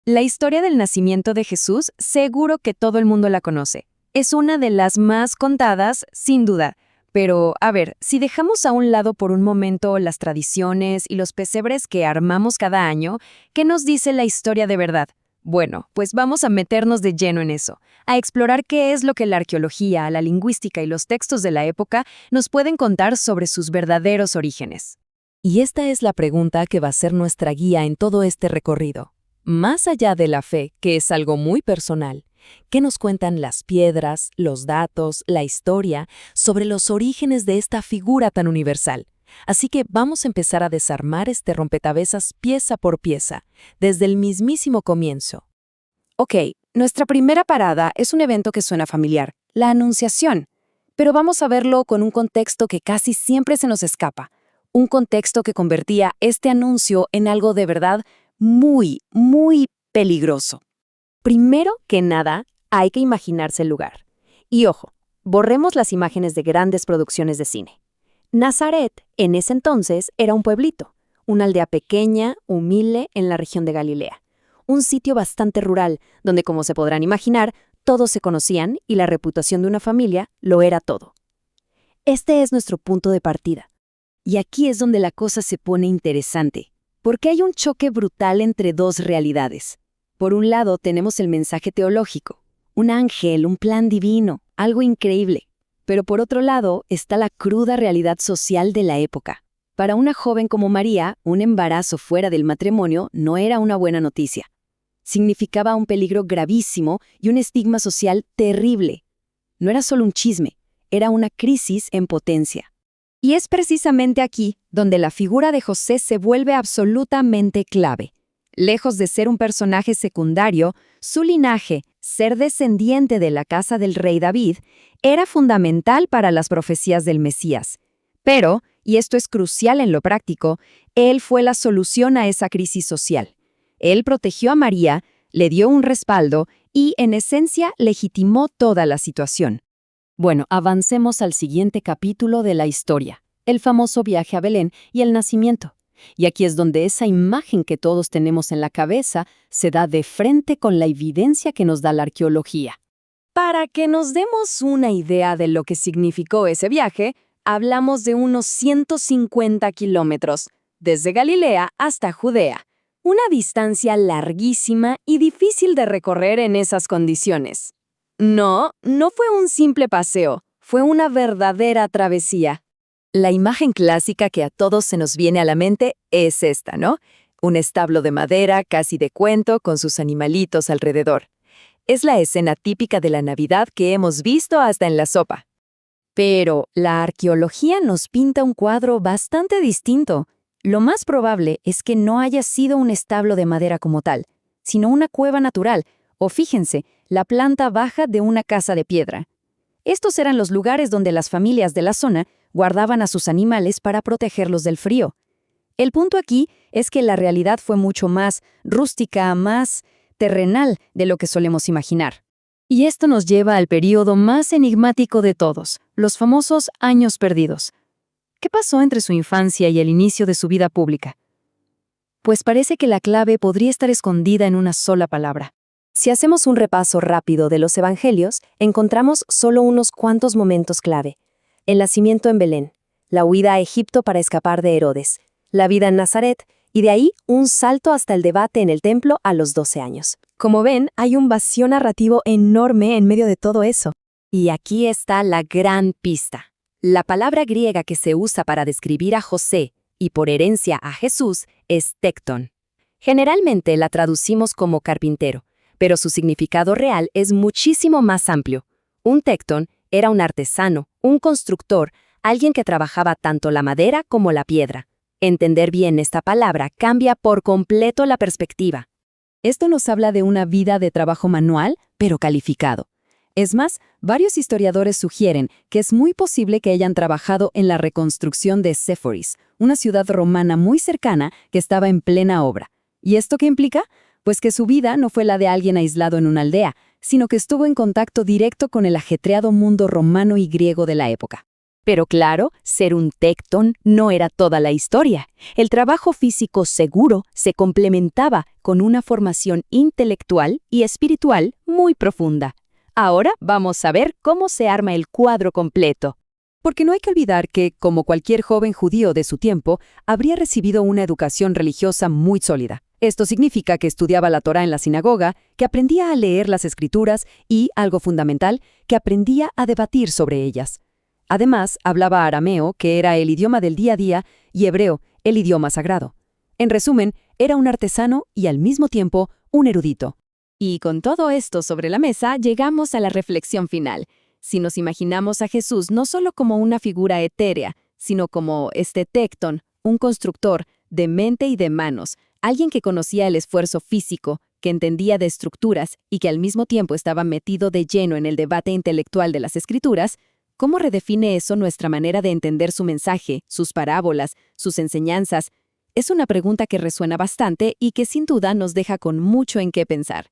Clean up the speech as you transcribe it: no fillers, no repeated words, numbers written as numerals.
La historia del nacimiento de Jesús seguro que todo el mundo la conoce. Es una de las más contadas, sin duda. Pero, a ver, si dejamos a un lado por un momento las tradiciones y los pesebres que armamos cada año, ¿qué nos dice la historia de verdad? Bueno, pues vamos a meternos de lleno en eso, a explorar qué es lo que la arqueología, la lingüística y los textos de la época nos pueden contar sobre sus verdaderos orígenes. Y esta es la pregunta que va a ser nuestra guía en todo este recorrido. Más allá de la fe, que es algo muy personal, ¿qué nos cuentan las piedras, los datos, la historia sobre los orígenes de esta figura tan universal? Así que vamos a empezar a desarmar este rompecabezas pieza por pieza, desde el mismísimo comienzo. Ok, nuestra primera parada es un evento que suena familiar, la Anunciación. Pero vamos a verlo con un contexto que casi siempre se nos escapa. Un contexto que convertía este anuncio en algo de verdad muy, muy peligroso. Primero que nada, hay que imaginarse el lugar. Y ojo, borremos las imágenes de grandes producciones de cine. Nazaret, en ese entonces, era un pueblito, una aldea pequeña, humilde, en la región de Galilea. Un sitio bastante rural, donde, como se podrán imaginar, todos se conocían y la reputación de una familia lo era todo. Este es nuestro punto de partida. Y aquí es donde la cosa se pone interesante, porque hay un choque brutal entre dos realidades. Por un lado tenemos el mensaje teológico, un ángel, un plan divino, algo increíble. Pero por otro lado está la cruda realidad social de la época. Para una joven como María, un embarazo fuera del matrimonio no era una buena noticia. Significaba un peligro gravísimo y un estigma social terrible. No era solo un chisme, era una crisis en potencia. Y es precisamente aquí donde la figura de José se vuelve absolutamente clave. Lejos de ser un personaje secundario, su linaje, ser descendiente de la casa del rey David, era fundamental para las profecías del Mesías. Pero, y esto es crucial en lo práctico, él fue la solución a esa crisis social. Él protegió a María, le dio un respaldo y, en esencia, legitimó toda la situación. Bueno, avancemos al siguiente capítulo de la historia, el famoso viaje a Belén y el nacimiento. Y aquí es donde esa imagen que todos tenemos en la cabeza se da de frente con la evidencia que nos da la arqueología. Para que nos demos una idea de lo que significó ese viaje, hablamos de unos 150 kilómetros, desde Galilea hasta Judea. Una distancia larguísima y difícil de recorrer en esas condiciones. No fue un simple paseo, fue una verdadera travesía. La imagen clásica que a todos se nos viene a la mente es esta, ¿no? Un establo de madera, casi de cuento, con sus animalitos alrededor. Es la escena típica de la Navidad que hemos visto hasta en la sopa. Pero la arqueología nos pinta un cuadro bastante distinto. Lo más probable es que no haya sido un establo de madera como tal, sino una cueva natural, o fíjense, la planta baja de una casa de piedra. Estos eran los lugares donde las familias de la zona guardaban a sus animales para protegerlos del frío. El punto aquí es que la realidad fue mucho más rústica, más terrenal de lo que solemos imaginar. Y esto nos lleva al periodo más enigmático de todos, los famosos años perdidos. ¿Qué pasó entre su infancia y el inicio de su vida pública? Pues parece que la clave podría estar escondida en una sola palabra. Si hacemos un repaso rápido de los evangelios, encontramos solo unos cuantos momentos clave. El nacimiento en Belén, la huida a Egipto para escapar de Herodes, la vida en Nazaret, y de ahí un salto hasta el debate en el templo a los 12 años. Como ven, hay un vacío narrativo enorme en medio de todo eso. Y aquí está la gran pista. La palabra griega que se usa para describir a José y por herencia a Jesús es tecton. Generalmente la traducimos como carpintero, pero su significado real es muchísimo más amplio. Un tecton era un artesano, un constructor, alguien que trabajaba tanto la madera como la piedra. Entender bien esta palabra cambia por completo la perspectiva. Esto nos habla de una vida de trabajo manual, pero calificado. Es más, varios historiadores sugieren que es muy posible que hayan trabajado en la reconstrucción de Séforis, una ciudad romana muy cercana que estaba en plena obra. ¿Y esto qué implica? Pues que su vida no fue la de alguien aislado en una aldea, sino que estuvo en contacto directo con el ajetreado mundo romano y griego de la época. Pero claro, ser un tectón no era toda la historia. El trabajo físico seguro se complementaba con una formación intelectual y espiritual muy profunda. Ahora vamos a ver cómo se arma el cuadro completo. Porque no hay que olvidar que, como cualquier joven judío de su tiempo, habría recibido una educación religiosa muy sólida. Esto significa que estudiaba la Torá en la sinagoga, que aprendía a leer las Escrituras y, algo fundamental, que aprendía a debatir sobre ellas. Además, hablaba arameo, que era el idioma del día a día, y hebreo, el idioma sagrado. En resumen, era un artesano y al mismo tiempo un erudito. Y con todo esto sobre la mesa, llegamos a la reflexión final. Si nos imaginamos a Jesús no solo como una figura etérea, sino como este tectón, un constructor de mente y de manos, alguien que conocía el esfuerzo físico, que entendía de estructuras y que al mismo tiempo estaba metido de lleno en el debate intelectual de las Escrituras, ¿cómo redefine eso nuestra manera de entender su mensaje, sus parábolas, sus enseñanzas? Es una pregunta que resuena bastante y que sin duda nos deja con mucho en qué pensar.